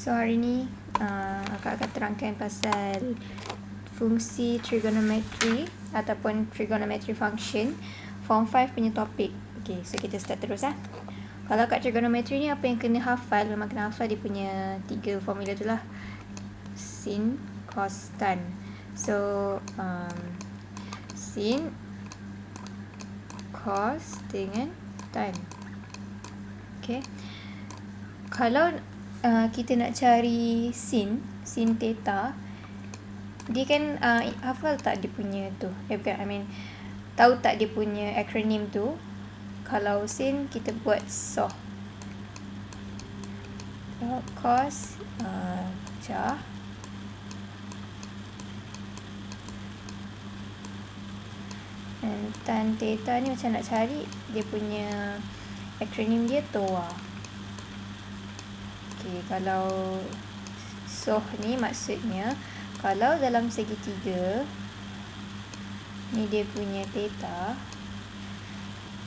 So hari ni akak akan terangkan pasal fungsi trigonometry ataupun trigonometry function form 5 punya topik. Okay, so kita start terus . Kalau kat trigonometry ni apa yang kena hafal, memang kena hafal dia punya 3 formula tu lah. Sin, cos, tan. So sin, cos dengan tan. Okay. Kalau kita nak cari sin theta, dia kan hafal tak dia punya tu? Tahu tak dia punya acronym tu? Kalau sin kita buat SOH. Cos pecah. Dan tan theta ni macam nak cari dia punya acronym dia TOA. Okay, kalau SOH ni maksudnya kalau dalam segitiga ni dia punya theta,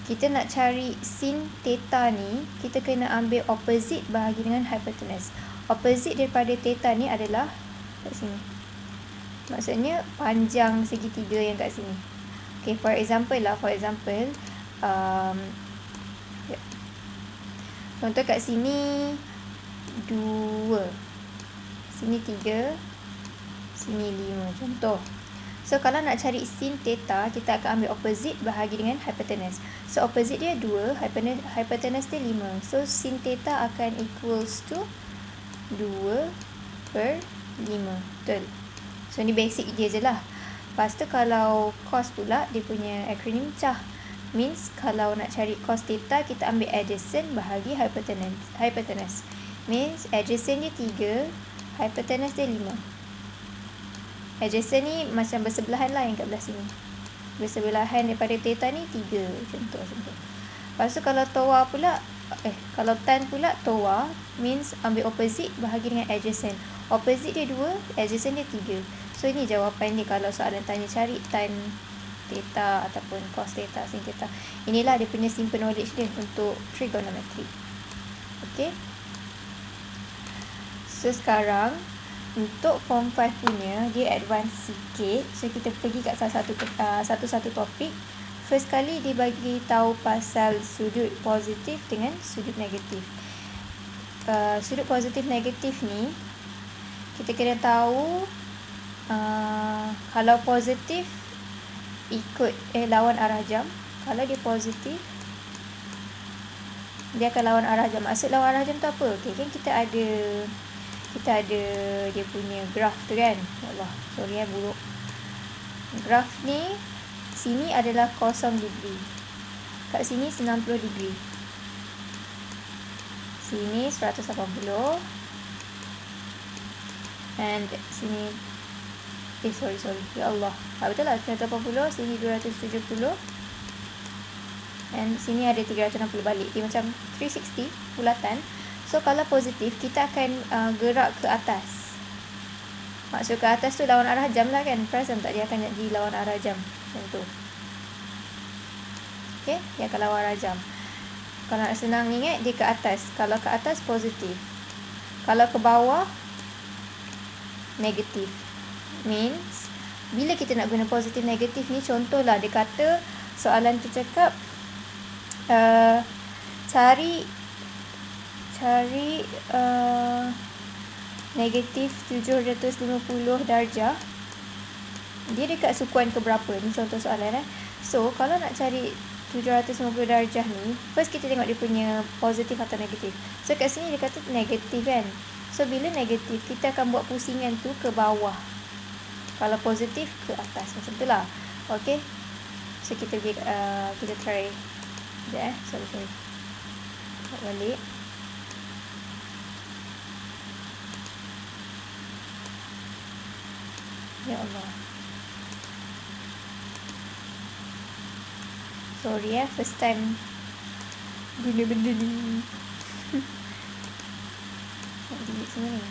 kita nak cari sin theta ni, kita kena ambil opposite bahagi dengan hypotenuse. Opposite daripada theta ni adalah kat sini. Maksudnya panjang segitiga yang kat sini. Okay, for example, contoh kat sini 2, sini 3, sini 5 contoh. So kalau nak cari sin theta, kita akan ambil opposite bahagi dengan hypotenuse. So opposite dia 2, hypotenuse dia 5. So sin theta akan equals to 2/5. Betul. So ni basic dia je lah. Lepas tu kalau cos pula, dia punya acronym pecah. Means kalau nak cari cos theta, kita ambil adjacent bahagi hypotenuse. Means adjacent dia 3, hypotenuse dia 5. Adjacent ni macam bersebelahan lah yang kat belah sini. Bersebelahan daripada theta ni 3 contoh. Lepas tu kalau TOA pula, kalau tan pula TOA means ambil opposite bahagi dengan adjacent. Opposite dia 2, adjacent dia 3. So ini jawapan dia kalau soalan tanya cari tan theta ataupun cos theta, sin theta. Inilah dia punya simple knowledge dia untuk trigonometry. Okay. So sekarang untuk form 5 punya, dia advance sikit. So kita pergi kat satu-satu topik. First kali dia bagi tahu pasal sudut positif dengan sudut negatif. Sudut positif negatif ni kita kena tahu kalau positif ikut lawan arah jam. Kalau dia positif, dia akan lawan arah jam. Maksud lawan arah jam tu apa? Okay, kan kita ada dia punya graf tu kan. Ya Allah, sorry buruk. Graf ni sini adalah 0 degree. Kat sini 90 degree. Sini 180. And sini sorry. Ya Allah. Betul lah 180, sini 270. And sini ada 360 balik. Dia macam 360 bulatan. So kalau positif, kita akan gerak ke atas. Maksud ke atas tu lawan arah jam lah kan. Perasan tak dia akan jadi lawan arah jam. Macam tu. Okay, dia akan lawan arah jam. Kalau nak senang ingat, dia ke atas. Kalau ke atas, positif. Kalau ke bawah, negatif. Means, bila kita nak guna positif negatif ni, contohlah dia kata soalan tu cakap cari negatif 750 darjah. Dia dekat sukuan ke berapa? Ni contoh soalan . So kalau nak cari 750 darjah ni, first kita tengok dia punya positif atau negatif. So kat sini dia kata negatif kan. So bila negatif, kita akan buat pusingan tu ke bawah. Kalau positif ke atas. Macam tu lah. Okay. So kita try. Sekejap sorry. Buat balik. Ya Allah. Sorry first time guna benda ni. Nak delete semua ni.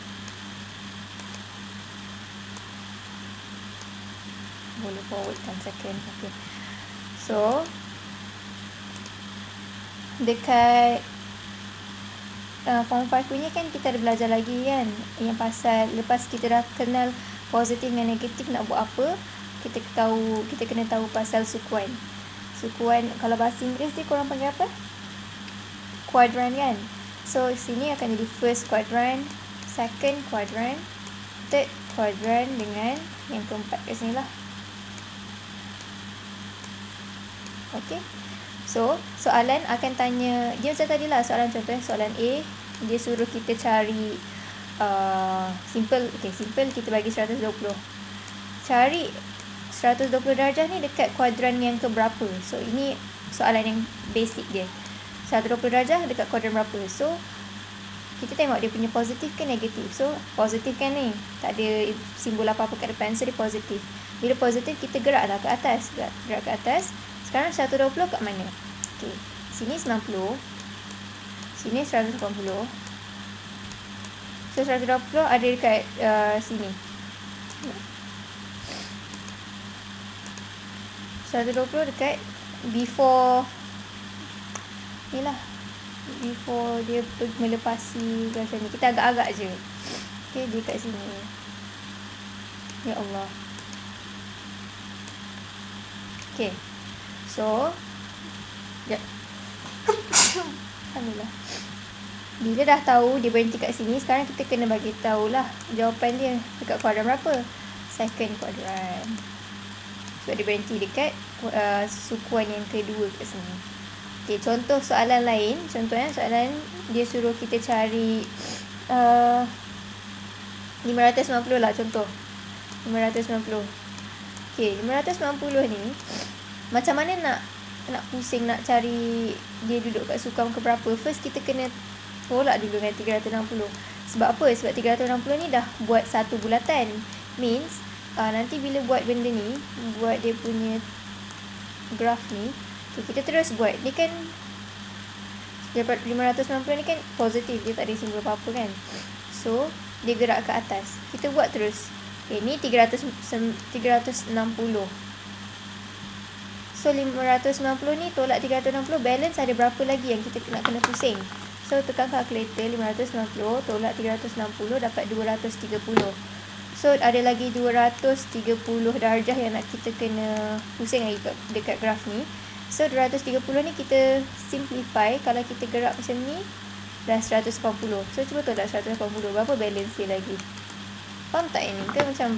Boleh forwardkan second. Okay. So dekat form 5 punya kan kita ada belajar lagi kan, yang pasal lepas kita dah kenal positif dan negatif nak buat apa, kita kena tahu pasal sukuan. Sukuan kalau bahasa Inggeris dia korang panggil apa? Quadrant kan. So sini akan jadi first quadrant, second quadrant, third quadrant dengan yang keempat kat sini lah. Okay. So soalan akan tanya, dia macam tadi lah soalan contoh. Soalan A, dia suruh kita cari simple kita bagi 120. Cari 120 darjah ni dekat kuadran yang ke berapa. So ini soalan yang basic dia. 120 darjah dekat kuadran berapa. So kita tengok dia punya positif ke negatif. So positif kan ni, tak ada simbol apa-apa kat depan, so dia positif. Bila positif kita geraklah ke atas, gerak ke atas. Sekarang 120 kat mana? Okay, sini 90, sini 180. So 120 ada dekat sini. 120 dekat before ni lah, before dia melepasi macam ni. Kita agak-agak je. Okay, dia kat sini. Ya Allah. Okay, so sekejap. Alhamdulillah. Bila dah tahu dia berhenti kat sini, sekarang kita kena bagi tahulah jawapan dia dekat kuadran berapa. Second quadrant. Sebab dia berhenti dekat sukuan yang kedua kat sini. Okay, contoh soalan lain. Contohnya soalan dia suruh kita cari 590 lah contoh. 590. Okay, 590 ni macam mana nak pusing nak cari dia duduk kat sukuan ke berapa. First kita kena tolak dulu dengan 360. Sebab apa? Sebab 360 ni dah buat satu bulatan. Means nanti bila buat benda ni, buat dia punya graf ni, okay, kita terus buat. Ni kan 590 ni kan positif, dia tak ada simbol apa-apa kan. So dia gerak ke atas. Kita buat terus. Okay, ni 360. So 590 ni tolak 360, balance ada berapa lagi yang kita nak kena pusing. So tekan kalkulator, 590 tolak 360 dapat 230. So ada lagi 230 darjah yang nak kita kena pusing lagi dekat graf ni. So 230 ni kita simplify. Kalau kita gerak macam ni dah 180. So cuba tolak 180, berapa balance dia lagi. Faham tak ini? Ke macam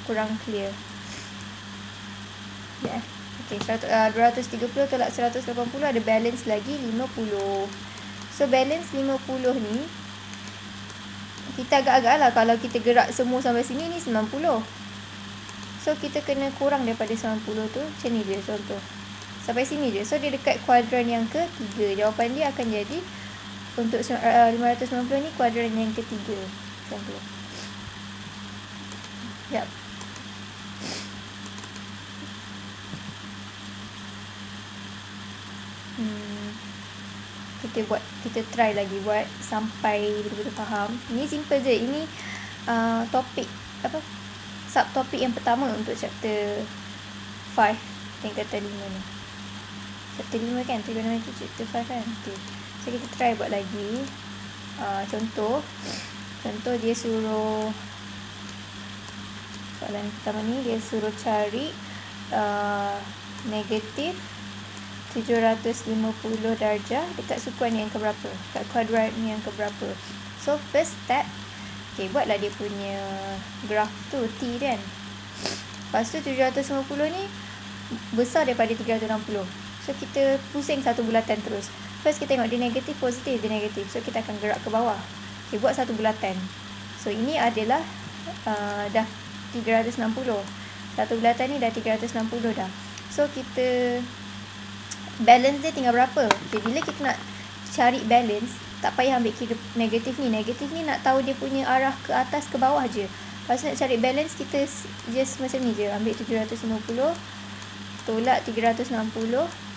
kurang clear? Ya. Yeah. Okay, 230 tolak 180 ada balance lagi 50. So balance 50 ni kita agak-agak lah kalau kita gerak semua sampai sini ni 90. So kita kena kurang daripada 90 tu. Macam ni je contoh. Sampai sini je. So dia dekat kuadran yang ketiga. Jawapan dia akan jadi untuk 590 ni kuadran yang ketiga. Macam tu. Sekejap. Kita try lagi buat sampai betul-betul faham. Ini simple je. Ini topik subtopik yang pertama untuk chapter 5 tingkatan 5 ni. Chapter 5 kan, trigonometry chapter 5 kan. Okay. So kita try buat lagi. Contoh dia suruh, soalan pertama ni dia suruh cari negatif 750 darjah dekat sukuan yang keberapa, dekat kuadran yang keberapa. So first step, okay, buatlah dia punya graf tu T kan. Lepas tu 750 ni besar daripada 360. So kita pusing satu bulatan terus. First kita tengok dia negatif, positif, dia negatif. So kita akan gerak ke bawah. Okay, buat satu bulatan. So ini adalah dah 360. Satu bulatan ni dah 360 dah. So kita balance dia tinggal berapa. Okay, bila kita nak cari balance, tak payah ambil kira negatif ni. Negatif ni nak tahu dia punya arah ke atas ke bawah je. Lepas nak cari balance, kita just macam ni je. Ambil 750 tolak 360.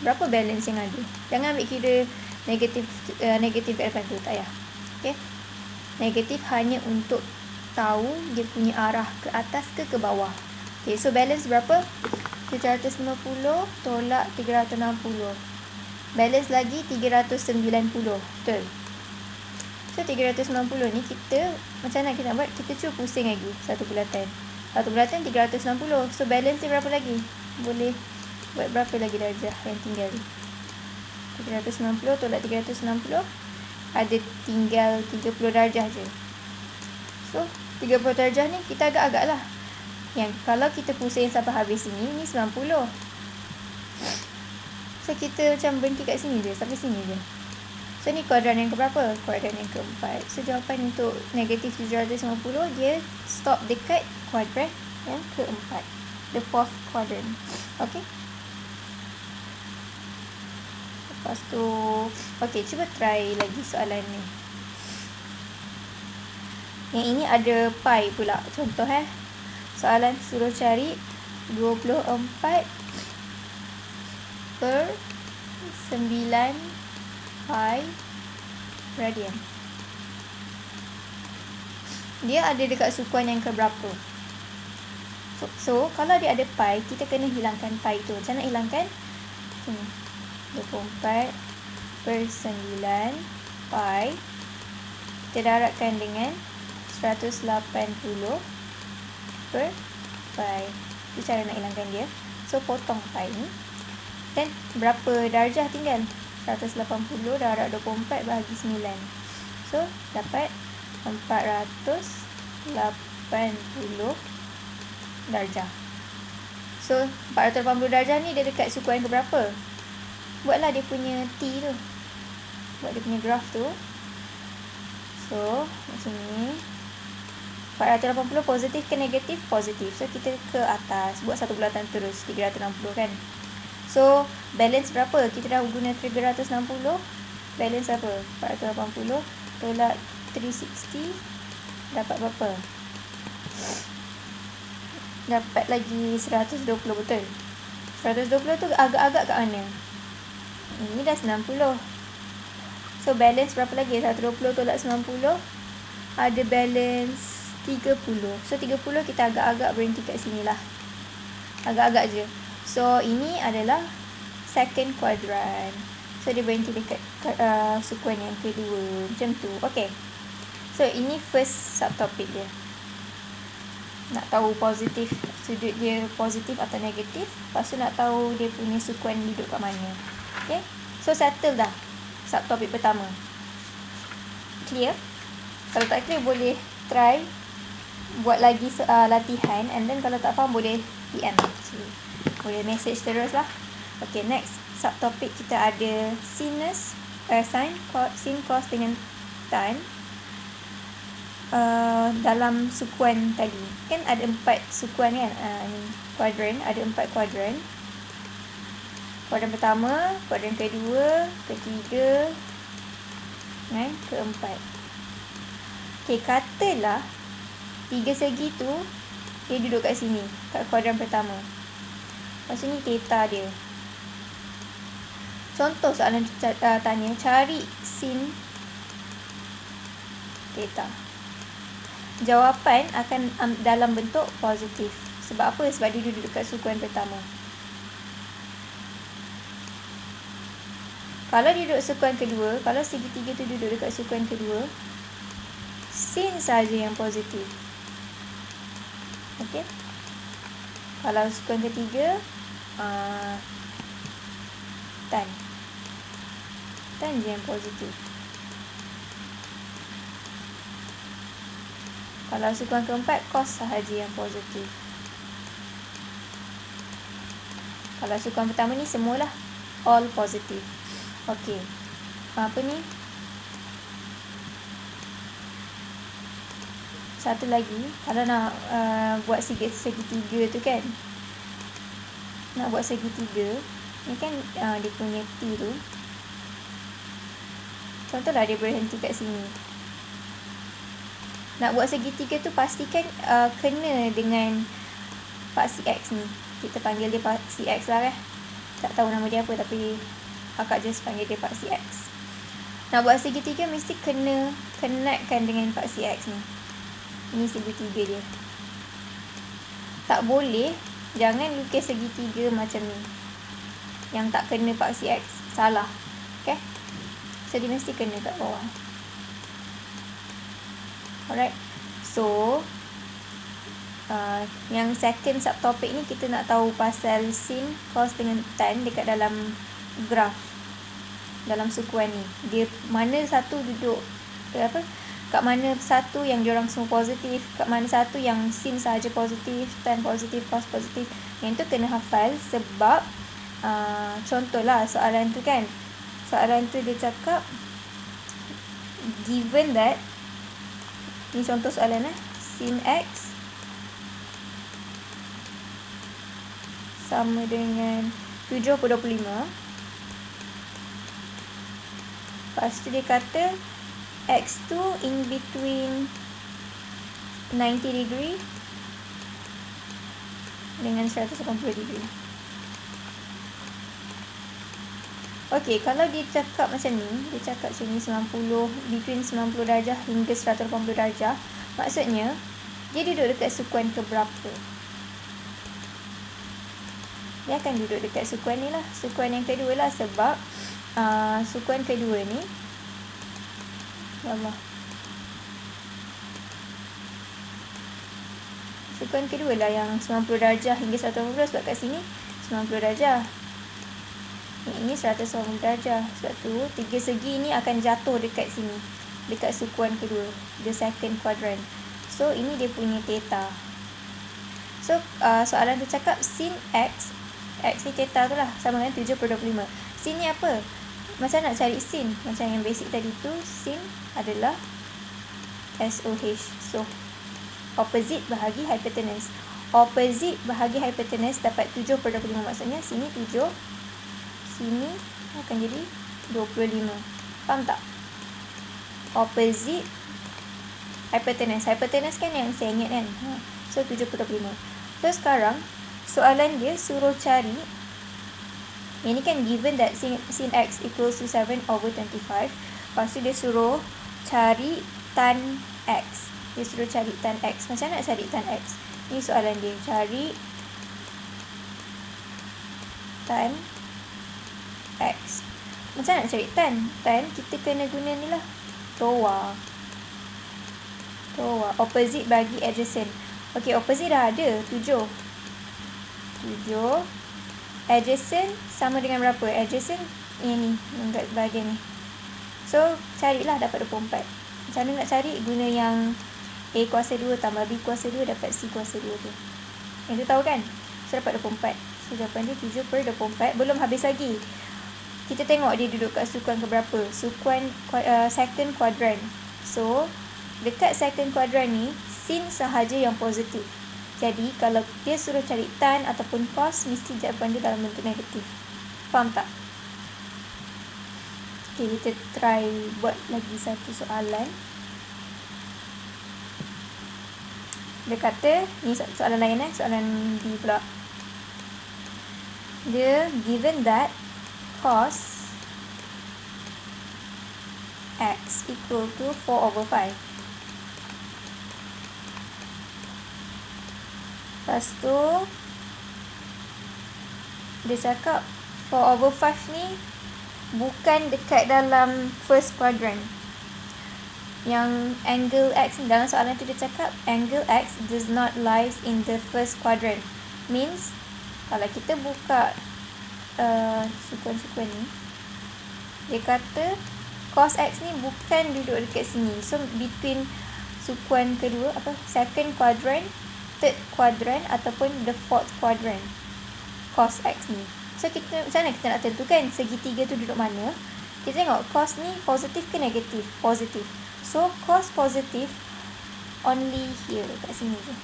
Berapa balance yang ada. Jangan ambil kira negatif kat depan tu. Tak payah. Okay. Negatif hanya untuk tahu dia punya arah ke atas ke bawah. Okay, so balance berapa? 750 tolak 360. Balance lagi 390. Betul. So 390 ni kita, macam mana kita nak buat? Kita cuba pusing lagi satu bulatan. Satu bulatan 360. So balance dia berapa lagi? Boleh buat berapa lagi darjah yang tinggal? 390 tolak 360. Ada tinggal 30 darjah je. So 30 darjah ni kita agak-agak lah. Yang kalau kita pusing sampai habis ni 90. So kita macam berhenti kat sini je, sampai sini je. So ni kuadran yang keberapa? Kuadran yang keempat. So jawapan untuk negatif 750 dia stop dekat kuadran yang keempat, the fourth quadrant. Okay. Lepas tu, okay, cuba try lagi soalan ni. Yang ini ada pi pula. Contoh soalan suruh cari 24 per 9 pi radian. Dia ada dekat sukuan yang keberapa? So kalau dia ada pi, kita kena hilangkan pi tu. Macam nak hilangkan? 24 per 9 pi kita darabkan dengan 180 per pi. Itu cara nak hilangkan dia. So potong pi ni. Dan berapa darjah tinggal? 180 darab 24 bahagi 9. So dapat 480 darjah. So 480 darjah ni dia dekat sukuan ke berapa? Buatlah dia punya T tu. Buat dia punya graf tu. So macam ni. 480 positif ke negatif? Positif. So kita ke atas. Buat satu bulatan terus. 360 kan. So balance berapa? Kita dah guna 360. Balance apa? 480 tolak 360. Dapat berapa? Dapat lagi 120, betul? 120 tu agak-agak kat mana? Ini dah 90. So balance berapa lagi? 120 tolak 90. Ada balance 30. So 30 kita agak-agak berhenti kat sini lah. Agak-agak je. So ini adalah second quadrant. So dia berhenti dekat sukuan yang kedua. Macam tu. Okay. So ini first subtopik dia. Nak tahu positif, sudut dia positif atau negatif. Lepas tu nak tahu dia punya sukuan duduk kat mana. Okay. So settle dah subtopik pertama. Clear? Kalau tak clear boleh try buat lagi latihan. And then kalau tak faham boleh PM. Boleh message terus lah. Okay, next subtopik kita ada sinus, sin, cos dengan tan. Dalam sukuan tadi kan ada 4 sukuan kan, kuadran, ada 4 kuadran. Kuadran pertama, kuadran kedua, ketiga dan keempat. Okay, katalah 3 segi tu dia duduk kat sini, kat kuadran pertama. Lepas ni theta dia. Contoh soalan tanya, cari sin theta. Jawapan akan dalam bentuk positif. Sebab apa? Sebab dia duduk dekat sukuan pertama. Kalau dia duduk sukuan kedua, kalau segitiga tu duduk dekat sukuan kedua, sin saja yang positif. Okey. Kalau sukuan ketiga, tan je yang positif. Kalau sukuan keempat, cos sahaja yang positif. Kalau sukuan pertama ni semualah all positif. Okey. Apa ni? Satu lagi, kalau nak buat segitiga tu kan. Nak buat segitiga, ni kan dia punya T tu. Contohlah dia berhenti kat sini. Nak buat segitiga tu pastikan kena dengan paksi X ni. Kita panggil dia paksi X lah kan. Tak tahu nama dia apa tapi akak just panggil dia paksi X. Nak buat segitiga mesti kenatkan dengan paksi X ni. Ini segitiga dia. Tak boleh, jangan lukis segitiga macam ni. Yang tak kena paksi X, salah. Okay. So dia mesti kena kat bawah. Alright. So yang second subtopik ni kita nak tahu pasal sin, cos dengan tan dekat dalam graf, dalam sukuan ni. Dia mana satu duduk kat mana satu yang diorang semua positif, kat mana satu yang sin sahaja positif, tan positif, cos positif. Yang tu kena hafal sebab contohlah soalan tu kan. Soalan tu dia cakap given that, ni contoh soalan sin x sama dengan 7/25. Lepas tu dia kata x tu in between 90 degree dengan 180 degree. Okey, kalau dia cakap macam ni, dia cakap sini 90, between 90 darjah hingga 180 darjah, maksudnya dia duduk dekat sukuan ke berapa? Dia akan duduk dekat sukuan ni lah, sukuan yang kedua lah, sebab sukuan kedua ni, ya Allah, sukuan kedua lah yang 90 darjah hingga 180, sebab kat sini 90 darjah, ini 180 darjah. Sebab tu tiga segi ni akan jatuh dekat sini, dekat sukuan kedua, the second quadrant. So ini dia punya theta. So soalan tu cakap sin x ni theta tu lah, sama dengan 7/25. Sin ni apa? Macam nak cari sin? Macam yang basic tadi tu, sin adalah SOH. So opposite bahagi hypotenuse. Opposite bahagi hypotenuse dapat 7/25. Maksudnya sini 7, sini akan jadi 25. Faham tak? Opposite hypotenuse. Hypotenuse kan yang saya ingat kan. So 7/25. So sekarang soalan dia suruh cari, yang ni kan given that sin x equals to 7/25. Lepas tu dia suruh cari tan x. Dia suruh cari tan x. Macam mana nak cari tan x? Ni soalan dia. Cari tan x. Macam nak cari tan? Tan kita kena guna ni lah, TOA. Opposite bagi adjacent. Okey, opposite dah ada 7. Adjacent sama dengan berapa? Adjacent yang ni, kat bahagian ni. So carilah dapat 24. Macam mana nak cari? Guna yang A kuasa 2 tambah B kuasa 2 dapat C kuasa 2 tu. Yang tu tahu kan? So dapat 24. So jawapan dia 7/24. Belum habis lagi. Kita tengok dia duduk kat sukuan ke berapa. Sukuan second quadrant. So dekat second quadrant ni, sin sahaja yang positif. Jadi kalau dia suruh cari tan ataupun cos, mesti jawapan dia dalam bentuk negatif. Faham tak? Okay, kita try buat lagi satu soalan. Dia kata, ni soalan lain soalan D pula. Dia given that cos x equal to 4/5. Lepas tu dia cakap 4/5 ni bukan dekat dalam first quadrant. Yang angle x ni, dalam soalan tu dia cakap angle x does not lies in the first quadrant. Means kalau kita buka sukuan-sukuan ni, dia kata cos x ni bukan duduk dekat sini. So between sukuan kedua, second quadrant, third quadrant ataupun the fourth quadrant, cos x ni. So kita, macam mana kita nak tentukan segitiga tu duduk mana? Kita tengok cos ni positif ke negatif? Positif. So cos positif only here, kat sini je.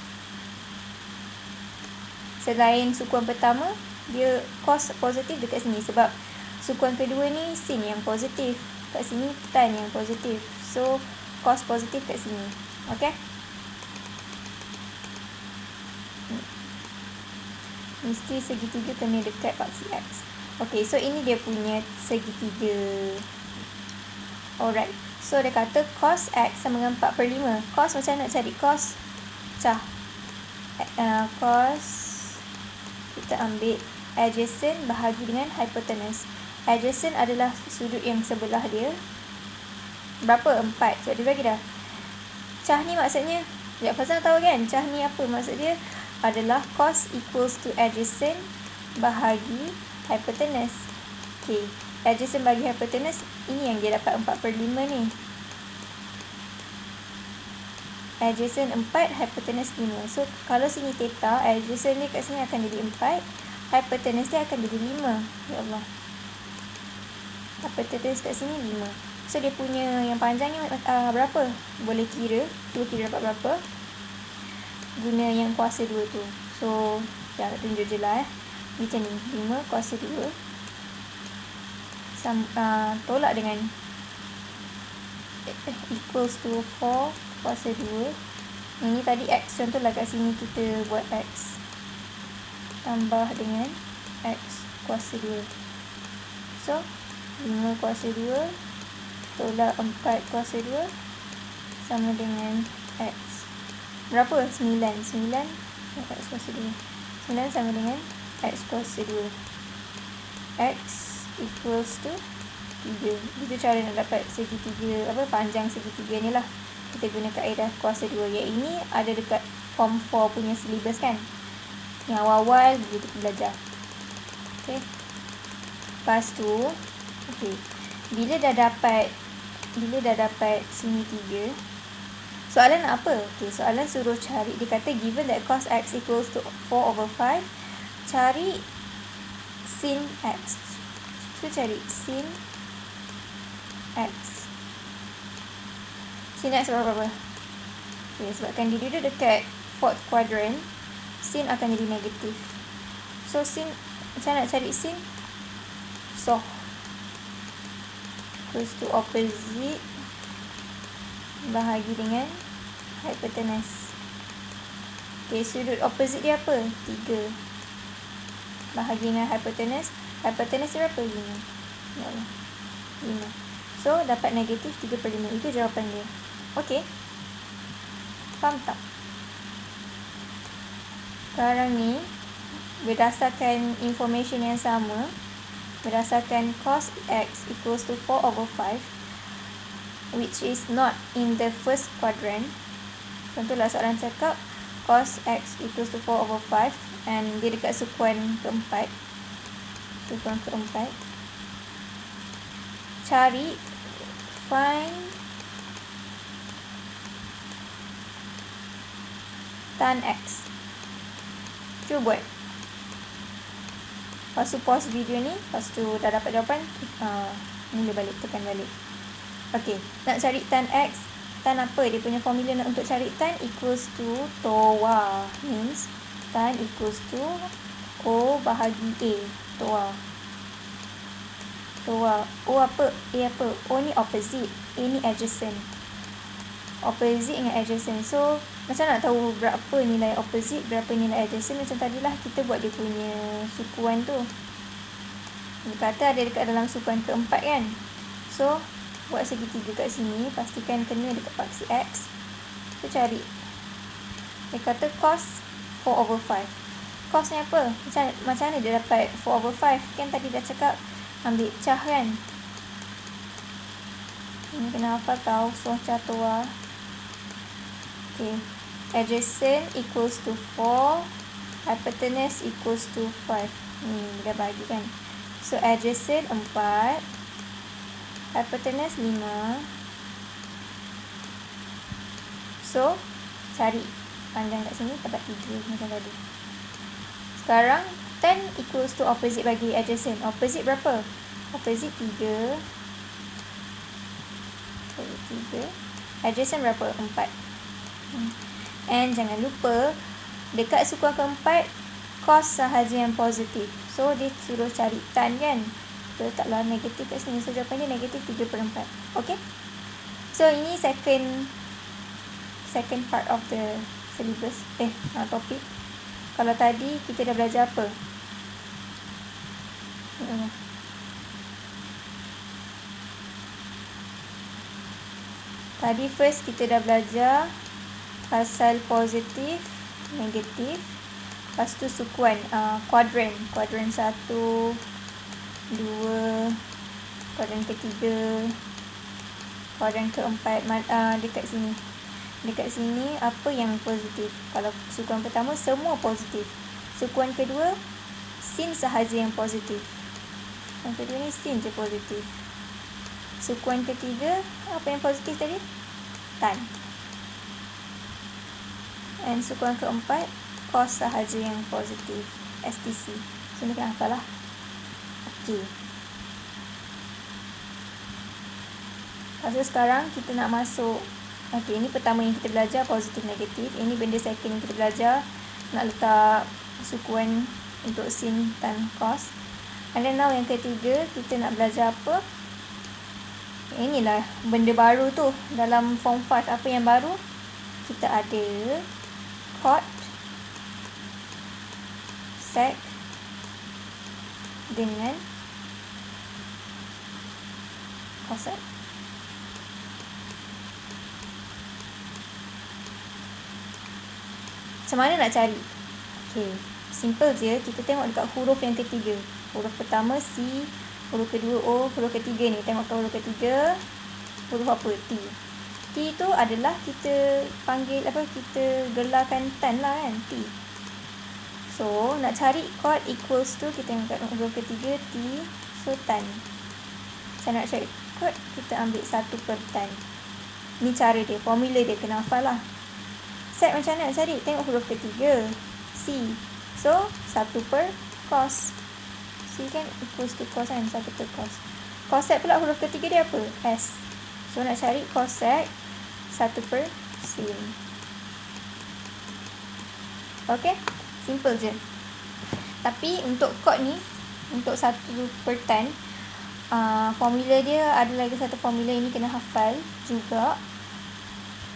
Selain sukuan pertama, dia cos positif dekat sini sebab sukuan kedua ni sin yang positif, kat sini tan yang positif. So cos positif kat sini. Okay? Mesti segitiga kena dekat paksi x. Okay, so ini dia punya segitiga. Alright. So dia kata cos x sama dengan 4/5. Cos macam nak cari cos? Pecah. Cos, kita ambil adjacent bahagi dengan hypotenuse. Adjacent adalah sudut yang sebelah dia. Berapa? 4. So dia bagi dah. Cah ni maksudnya, sekejap Fazal tahu kan cah ni apa maksud dia? Adalah cos equals to adjacent bahagi hypotenuse. Okay, adjacent bagi hypotenuse, ini yang dia dapat 4/5 ni. Adjacent 4, hypotenuse 5. So, kalau sini theta, adjacent dia kat sini akan jadi 4. Hypotenuse dia akan jadi 5. Ya Allah. Hypotenuse kat sini 5. So, dia punya yang panjang ni berapa? Boleh kira. Cuba kira dapat berapa. Guna yang kuasa 2 tu. So, jangan tunjuk je lah macam ni. 5 kuasa 2. Tolak dengan equals to 4 kuasa 2. Ini tadi X, contohlah kat sini kita buat X tambah dengan X kuasa 2. So 5 kuasa 2 tolak 4 kuasa 2 sama dengan X. Berapa? 9 X kuasa 2. 9 sama dengan X kuasa 2. X equals to 3. Itu cara nak dapat segitiga, panjang segitiga ni lah. Kita guna kaedah kuasa 2. Yang ini ada dekat form 4 punya syllabus kan. Yang awal-awal kita belajar. Okay. Lepas tu, okay. Bila dah dapat sini 3, soalan nak apa? Okay, soalan suruh cari, dia kata given that cos X equals to 4/5, cari sin X. So, cari sin X. Sin X berapa? Okay, sebabkan dia duduk dekat 4th quadrant, sin akan jadi negatif. So, sin, macam nak cari sin? So, equals to opposite bahagi dengan hypotenuse. Okay, sudut opposite dia apa? 3. Bahagi dengan hypotenuse. Hypotenuse dia berapa? 5. Ya Allah. 5. So, dapat negatif 3/5. Itu jawapan dia. Okey. Faham tak? Sekarang ni, berdasarkan information yang sama, berdasarkan cos X equals to 4/5, which is not in the first quadrant. Contohlah soalan cakap, cos X equals to 4/5, and dia dekat sukuan keempat. Sukuan keempat. Find tan X. Cuba buat. Lepas tu pause video ni. Lepas tu dah dapat jawapan, mula balik, tekan balik. Okay, nak cari tan X. Tan apa? Dia punya formula untuk cari tan equals to TOA. Means tan equals to O bahagi A. TOA. O apa? A apa? O ni opposite. A ni adjacent. Opposite dengan adjacent. So, macam nak tahu berapa nilai opposite, berapa nilai adjacent. Macam tadilah kita buat dia punya sukuan tu. Dia kata ada dekat dalam sukuan keempat kan. So, buat segitiga kat sini. Pastikan kena dekat paksi X. So, cari. Dia kata cos 4/5. Cos ni apa? Macam mana dia dapat 4/5? Kan tadi dah cakap ambil cah kan. Ini kena hafal tau. So, cah TOA. Okay. Adjacent equals to 4. Hypotenuse equals to 5. Ni dah bagi kan. So, adjacent 4. Hypotenuse 5. So, cari panjang kat sini dapat 3 macam tadi. Sekarang, tan equals to opposite bagi adjacent. Opposite berapa? Opposite 3. 3. Adjacent berapa? 4. And jangan lupa, dekat sukuan keempat, cos sahaja yang positif. So, dia suruh cari tan kan. Kita letaklah negatif kat sini. So, jawapannya negatif 3/4. Okay? So, ini second part of the syllabus. Topik. Kalau tadi, kita dah belajar apa? Tadi first, kita dah belajar pasal positif, negatif. Lepas tu sukuan, kuadran. Kuadran 1, 2, kuadran ketiga, kuadran keempat, dekat sini. Dekat sini apa yang positif? Kalau sukuan pertama semua positif. Sukuan kedua sin sahaja yang positif. Yang kedua ni sin je positif. Sukuan ketiga apa yang positif tadi? Tan. Dan sukuan keempat cos sahaja yang positif. STC. So ni kena hafal lah. Okey. Lepas tu sekarang kita nak masuk. Okey, ini pertama yang kita belajar positif negatif. Ini benda second yang kita belajar. Nak letak sukuan untuk sin tan cos. And then now yang ketiga kita nak belajar apa? Inilah benda baru tu dalam form 5. Apa yang baru? Kita ada cot, sec dengan cosec. Macam mana nak cari? Okay, simple je. Kita tengok dekat huruf yang ketiga. Huruf pertama C, huruf kedua O, huruf ketiga ni. Tengok huruf ketiga. Huruf apa? T. T tu adalah kita panggil apa? Kita gelarkan tan lah kan? T. So, nak cari cot equals to, kita tengok kat huruf ketiga T. So, tan. Macam nak cari cot, kita ambil 1 per tan. Ni cara dia. Formula dia kena hafal lah. Set macam mana nak cari? Tengok huruf ketiga. C. So, 1 per cos. C kan equals to cos kan? 1 per cos. Cosec pula huruf ketiga dia apa? S. So, nak cari cosec 1 per sin. Okay? Simple je. Tapi untuk cot ni, untuk 1 per tan, formula dia ada lagi satu formula ini kena hafal juga.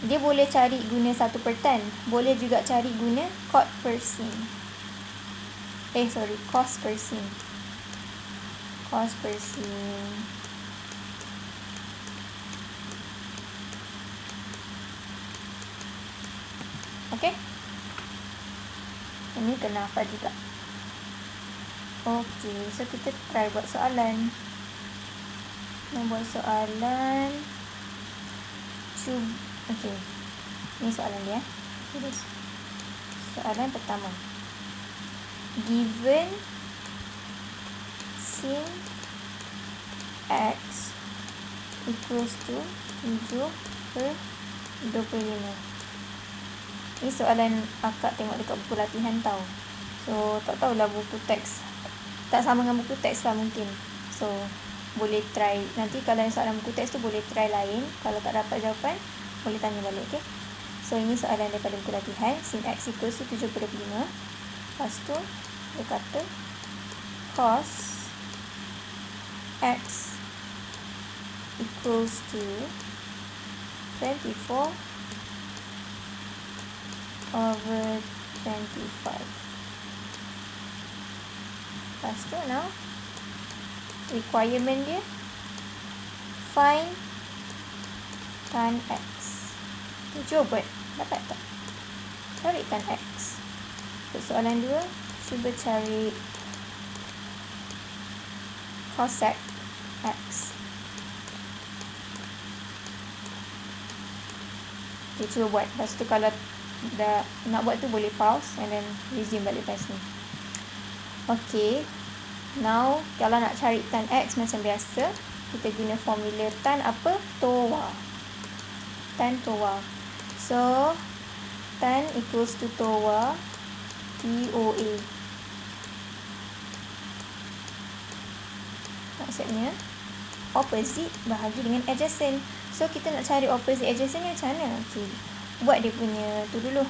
Dia boleh cari guna 1 per tan. Boleh juga cari guna cot per sin. Cos per sin. Cos per sin. Okay? Ini kena hafal juga. Okay, so kita try buat soalan. Nak buat soalan. Okay, ini soalan dia. Soalan pertama. Given sin x equals to 7 per 25. Ini soalan akak tengok dekat buku latihan tau. So, tak tahulah buku teks. Tak sama dengan buku teks lah mungkin. So, boleh try. Nanti kalau yang soalan buku teks tu boleh try lain. Kalau tak dapat jawapan, boleh tanya balik, okay? So, ini soalan daripada buku latihan. Sin x equals to 7 per 25. Lepas tu, dia kata cos x equals to 24 over 25. Lepas tu, now, requirement dia, find tan x. Cuba buat. Dapat tak? Cari tan x. Untuk soalan 2, cuba cari cosec x. Okay, cuba buat. Lepas tu kalau dah nak buat tu boleh pause and then resume balik lepas ni. Okay. Now, kalau nak cari tan x macam biasa, kita guna formula tan apa? TOA. Tan TOA. So, tan equals to TOA. TOA. Maksudnya, opposite bahagi dengan adjacent. So, kita nak cari opposite adjacent ni macam mana? Okay. Buat dia punya tu dulu.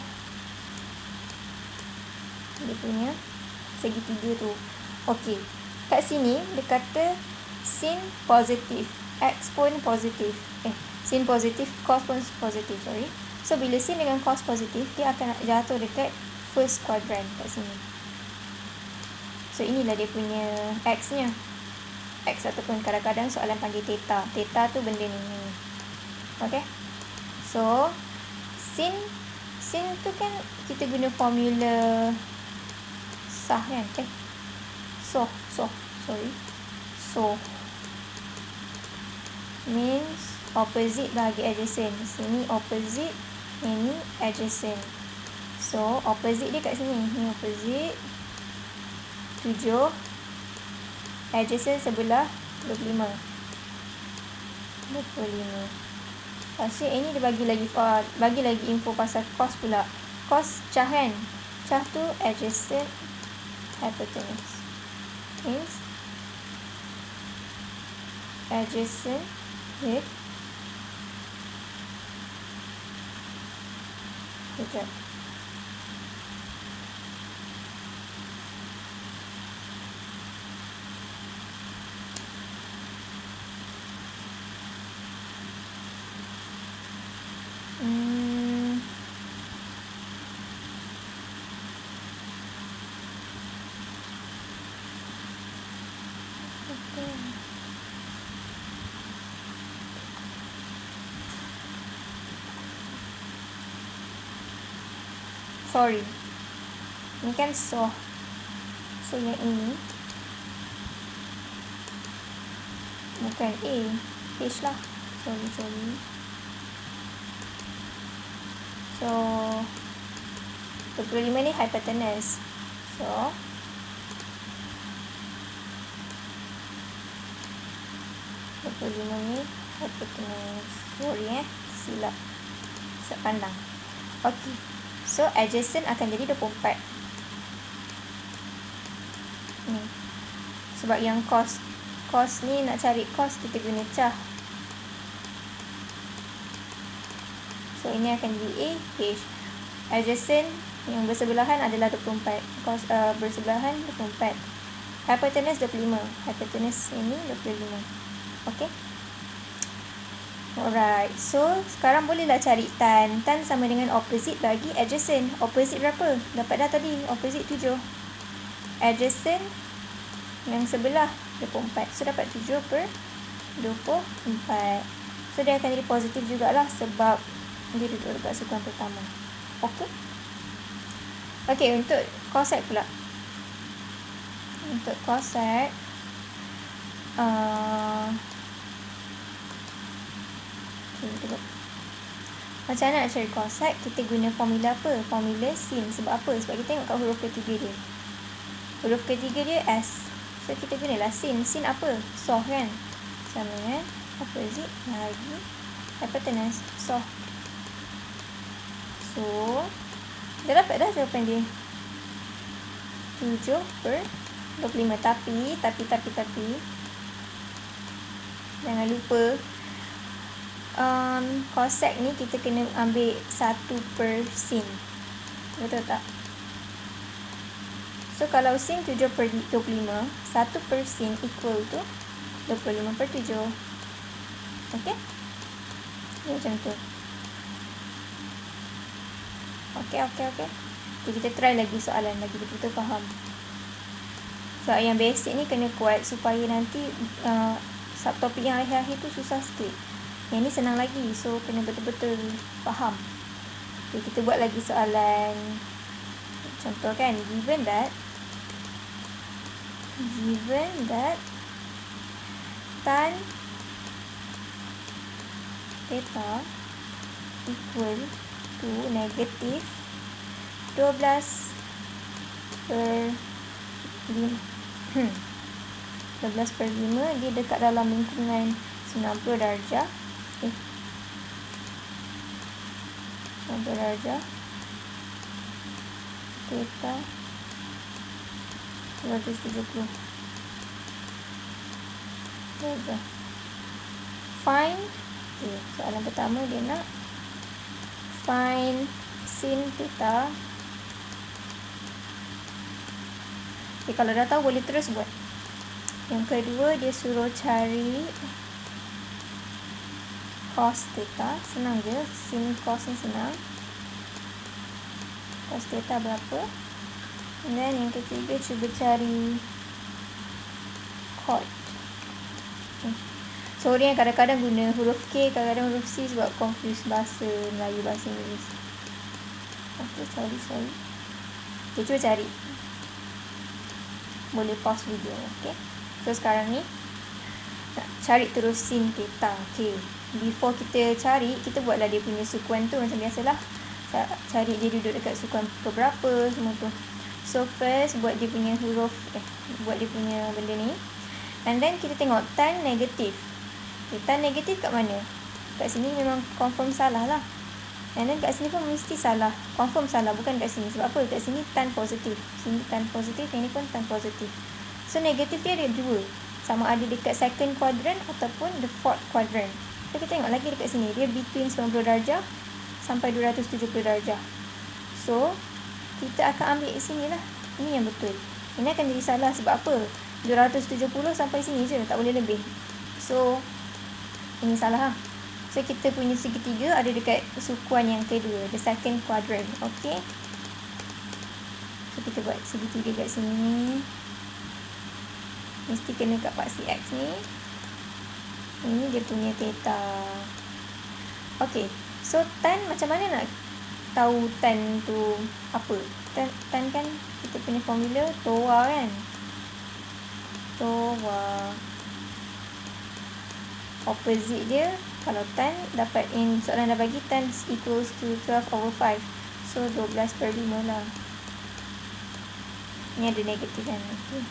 Dia punya segitiga tu. Okey. Kat sini, dia kata sin positif. X pun positif. Sin positif, cos pun positif. Sorry. So, bila sin dengan cos positif, dia akan jatuh dekat first quadrant kat sini. So, inilah dia punya X-nya. X ataupun kadang-kadang soalan panggil theta. Theta tu benda ni. Okay. So, sin tu kan kita guna formula sah kan? So means opposite bahagi adjacent. Sini opposite, Yang ni adjacent. So opposite dia kat sini. Ni opposite 7. Adjacent sebelah 25. Lepas tu ini dia bagi lagi info pasal cos pula. Cos cah kan. Cah tu adjacent hypotenuse. Means adjacent with sekejap. Sorry. Ini kan so yang ini bukan A, H lah. Sorry. So 25 ni hypotenuse. So 25 ni hypotenuse. Sorry silap pandang. Okay. So adjacent akan jadi 24. Ni. Sebab yang cos ni nak cari cos kita guna cah. So ini akan jadi A, H. Adjacent yang bersebelahan adalah 24. Cos bersebelahan 24. Hypotenuse 25. Hypotenuse ini 25. Okay. Alright. So sekarang bolehlah cari tan. Tan sama dengan opposite bagi adjacent. Opposite berapa? Dapat dah tadi. Opposite 7. Adjacent yang sebelah 24. So dapat 7/24. So dia akan jadi positif jugalah sebab dia duduk dekat sukan pertama. Okay. Okay, untuk cosec pula. Untuk cosec macam mana nak cari cosec? Kita guna formula apa? Formula sin. Sebab apa? Sebab kita tengok kat huruf ketiga dia. Huruf ketiga dia S. So kita gunalah sin. Sin apa? Soh kan? Sama dengan opposite lagi hypotenuse. Soh. So dah dapat dah jawapan dia. 7/25. Tapi jangan lupa cosec ni kita kena ambil 1/sin. Betul tak? So kalau sin 7/25, 1/sin equal to 25/7. Okay? Ni macam tu. Okay. Okay, kita try lagi soalan lagi betul-betul faham. So yang basic ni kena kuat supaya nanti subtopik yang akhir-akhir tu susah sikit. Yang ni senang lagi. So kena betul-betul faham. Okay, kita buat lagi soalan. Contoh kan, given that tan theta equal to negative 12/5 dia dekat dalam lingkungan 90 darjah. 90 darjah. Theta 270 darjah. Find. Okay, soalan pertama dia nak find sin theta. Okay, kalau dah tahu boleh terus buat. Yang kedua dia suruh cari cos theta. Senang je. Sin cos ni senang. Cos theta berapa? Dan yang ketiga cuba cari cot. Sorry yang kadang-kadang guna huruf K, kadang-kadang huruf C sebab confuse bahasa Melayu, bahasa Inggeris. Okay, sorry. Okay, cuba cari. Boleh pause video, okay. So sekarang ni nak cari terus sin theta. Okay, before kita cari, kita buatlah dia punya sukuan tu macam biasalah. Cari dia duduk dekat sukuan keberapa semua tu. So first buat dia punya huruf, buat dia punya benda ni. And then kita tengok tan negatif. Okay, tan negatif kat mana? Kat sini memang confirm salah lah. And then kat sini pun mesti salah. Confirm salah, bukan kat sini. Sebab apa? Kat sini tan positif. Sini tan positif, yang ni pun tan positif. So negatif dia ada 2. Sama ada dekat second quadrant ataupun the fourth quadrant. So kita tengok lagi dekat sini. Dia between 90 darjah sampai 270 darjah. So kita akan ambil sini lah. Ini yang betul. Ini akan jadi salah sebab apa? 270 sampai sini je, tak boleh lebih. So ini salah lah. So kita punya segitiga ada dekat sukuan yang kedua, the second quadrant. Okay. So kita buat segitiga kat sini. Mesti kena kat paksi X ni. Ini dia punya theta. Okay. So tan macam mana nak tahu tan tu apa? Tan kan kita punya formula TOA kan. TOA. Opposite dia, kalau tan dapat, in soalan dah bagi tan equals to 12/5. So 12/5 lah. Ni ada negatif kan. Okay.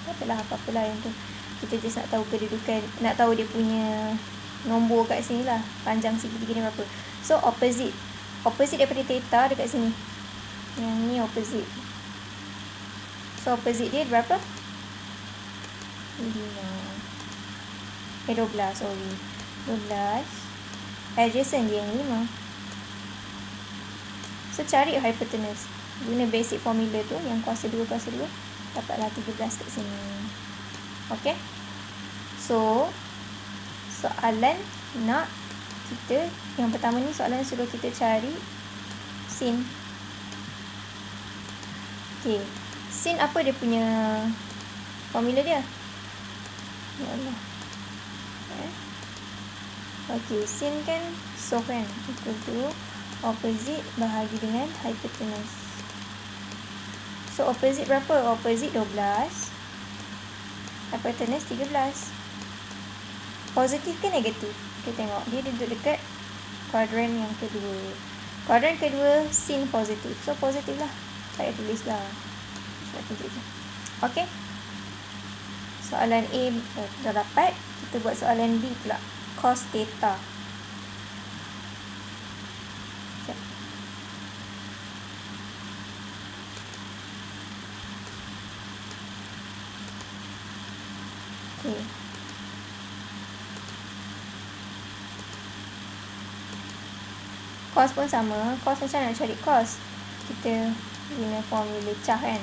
Tak apalah, apa-apalah yang tu. Kita just nak tahu kedudukan, nak tahu dia punya nombor kat sini lah. Panjang segitiga ni berapa. So opposite. Opposite daripada theta dekat sini. Yang ni opposite. So opposite dia berapa? 12, sorry. 12. Adjacent dia yang 5. So cari hypotenuse. Guna basic formula tu, yang kuasa 2, dapatlah 13 kat sini. Okay. So soalan nak kita, yang pertama ni soalan suruh kita cari sin. Okay. Sin apa dia punya formula dia? Ya Allah. Okay, sin kan soh kan, equal to opposite bahagi dengan hypotenuse. So opposite berapa? Opposite 12, hypotenuse 13. Positif ke negatif? Kita tengok, dia duduk dekat kuadran yang kedua. Kuadran kedua sin positif, so positif lah. Saya tulis lah, sebab tunjuk je. Okay. Soalan A dah dapat. Kita buat soalan B pula. Cos theta. Sekejap. Okay. Cos pun sama. Cos macam nak cari cos? Kita guna formula cah kan.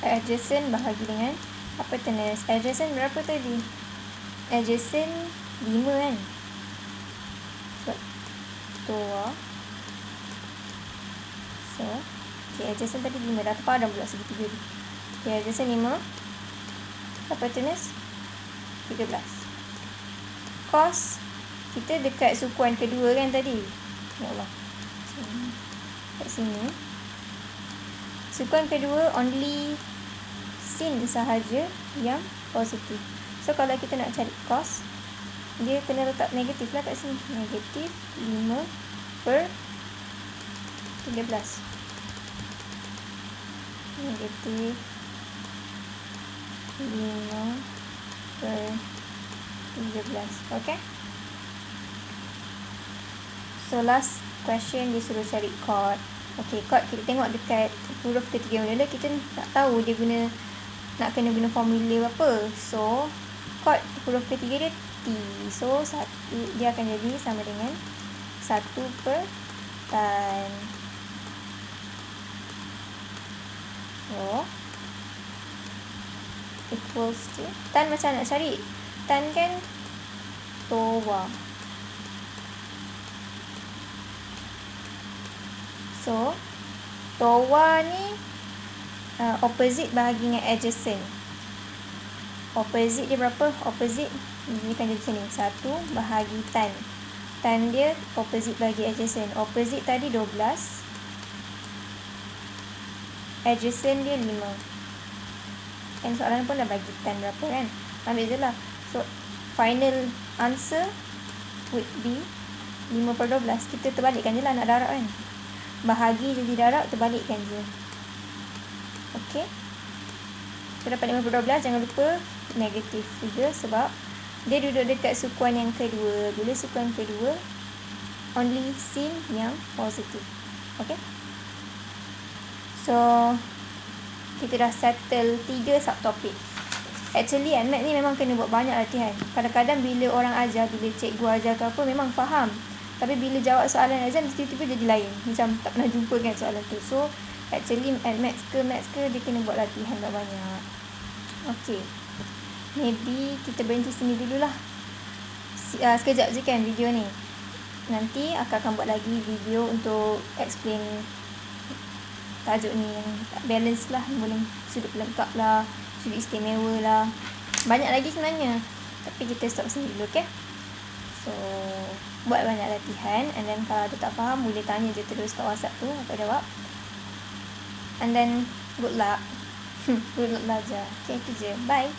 Adjacent bahagi dengan hypotenuse. Adjacent berapa tadi? Adjacent 5 kan. Sebab TOA. So okay, adjacent tadi 5. Dah terpadam pula segitiga tu. Okay, adjacent 5. Hypotenuse 13. Cos kita dekat sukuan kedua kan tadi. Ya Allah. Kat sini. Sukuan kedua only sin sahaja yang positif. So kalau kita nak cari cos, dia kena letak negatif lah kat sini. Negatif 5/13. Negatif 5/13. Okay. So last question dia suruh cari chord. Okay, chord kita tengok dekat huruf ketiga mula kita nak tahu dia guna, nak kena guna formula apa. So chord huruf ketiga dia T. So dia akan jadi sama dengan 1/tan. So equals to, tan macam nak cari? Tan kan TOA. So TOA ni opposite bahagi dengan adjacent. Opposite dia berapa? Opposite ni kan jadi sini 1 bahagi tan. Tan dia opposite bahagi adjacent. Opposite tadi 12, adjacent dia 5. Kan soalan pun dah bagi tan berapa kan. Ambil je lah. So final answer would be 5/12. Kita terbalikkan je lah nak darab kan. Bahagi jadi darab, terbalikkan je. Okay. So dapat 5/12. Jangan lupa negatif juga sebab dia duduk dekat sukuan yang kedua. Bila sukuan kedua, only sin yang positif. Okay. So kita dah settle 3 subtopik. Actually NMAT ni memang kena buat banyak latihan. Kadang-kadang bila orang ajar, bila cikgu ajar ke apa, memang faham. Tapi bila jawab soalan exam, tiba-tiba jadi lain. Macam tak pernah jumpa kan soalan tu. So actually maths ke dia kena buat latihan banyak. Okay. Maybe kita berhenti sini dululah. Sekejap je kan video ni. Nanti akan buat lagi video untuk explain tajuk ni yang balance lah, yang boleh sudut lengkap lah, sudut istimewa lah. Banyak lagi sebenarnya. Tapi kita stop sini dulu, okay? So, buat banyak latihan. And then kalau ada tak faham, boleh tanya je terus kat WhatsApp tu, aku jawab. And then, good luck. Good luck belajar. Okay, itu je. Bye.